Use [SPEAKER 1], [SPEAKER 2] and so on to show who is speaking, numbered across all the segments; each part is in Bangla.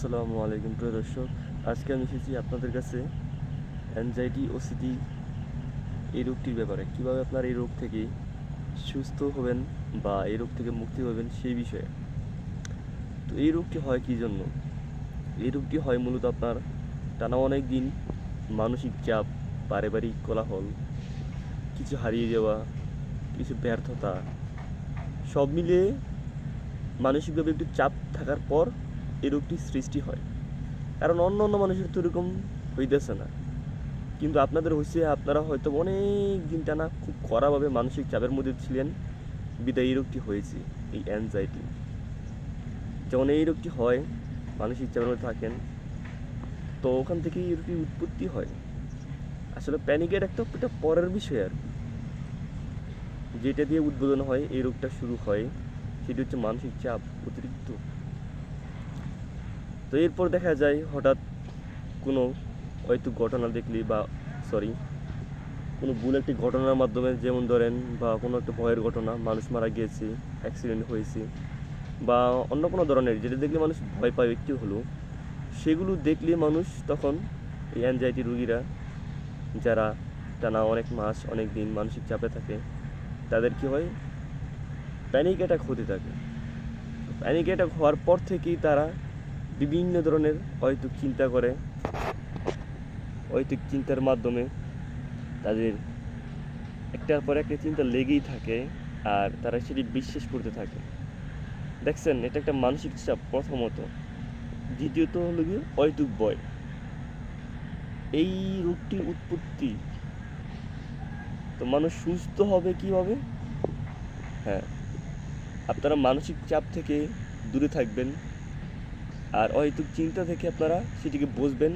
[SPEAKER 1] আসসালামু আলাইকুম প্রিয় দর্শক। আজকে আমি এসেছি আপনাদের কাছে অ্যাংজাইটি ওসিডি এই রোগটির ব্যাপারে, কিভাবে আপনার এই রোগ থেকে সুস্থ হবেন বা এই রোগ থেকে মুক্তি পাবেন সেই বিষয়ে। তো এই রোগটি হয় কী জন্য? এই রোগটি হয় মূলত আপনার টানা অনেক দিন মানসিক চাপ, পারিবারিক কোলাহল, কিছু হারিয়ে যাওয়া, কিছু ব্যর্থতা, সব মিলিয়ে মানসিকভাবে একটু চাপ থাকার পর এই রোগটির সৃষ্টি হয়। কারণ অন্য মানুষের তো এরকম হইতেছে না, কিন্তু আপনাদের হয়েছে। আপনারা হয়তো অনেক দিন টানা খুব কড়াভাবে মানসিক চাপের মধ্যে ছিলেন, বিদায় এই রোগটি হয়েছে, এই অ্যাংজাইটি। যখন এই রোগটি হয়, মানসিক চাপের মধ্যে থাকেন, তো ওখান থেকেই এই রোগটির উৎপত্তি হয়। আসলে প্যানিকের একটা পরের বিষয় আর কি। যেটা দিয়ে উদ্বোধন হয় এই রোগটা শুরু হয়, সেটি হচ্ছে মানসিক চাপ অতিরিক্ত। তো এরপর দেখা যায় হঠাৎ কোনো হয়তো ঘটনা দেখলি বা সরি কোনো ভুল একটি ঘটনার মাধ্যমে, যেমন ধরেন বা কোনো একটা ভয়ের ঘটনা, মানুষ মারা গিয়েছে, অ্যাক্সিডেন্ট হয়েছে, বা অন্য কোনো ধরনের যেটা দেখলে মানুষ ভয় পায় একটু হলেও, সেগুলো দেখলে মানুষ তখন এই অ্যাংজাইটি রুগীরা যারা টানা অনেক মাস অনেক দিন মানসিক চাপে থাকে, তাদের কী হয়, প্যানিক অ্যাটাক হতে থাকে। প্যানিক অ্যাটাক হওয়ার পর থেকেই তারা বিভিন্ন ধরনের হয়তো চিন্তা করে, হয়তো চিন্তার মাধ্যমে তাদের একটার পর একটা চিন্তা লেগেই থাকে, আর তারা সেটি বিশ্বাস করতে থাকে। দেখছেন, এটা একটা মানসিক চাপ প্রথমত। দ্বিতীয়ত হলো গিয়ে অহেতুক ভয়। এই রোগটির উৎপত্তি, তো মানুষ সুস্থ হবে কীভাবে? হ্যাঁ, আপনারা মানসিক চাপ থেকে দূরে থাকবেন, আর অহেতুক চিন্তা থেকে আপনারা সেটিকে বুঝবেন,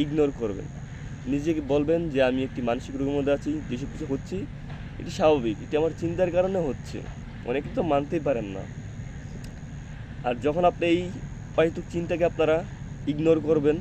[SPEAKER 1] ইগনোর করবেন। নিজেকে বলবেন যে আমি একটি মানসিক রোগের মধ্যে আছি, যেসব কিছু হচ্ছে এটি স্বাভাবিক, এটি আমার চিন্তার কারণে হচ্ছে। অনেকে তো মানতেই পারেন না। আর যখন আপনি এই অহেতুক চিন্তাকে আপনারা ইগনোর করবেন,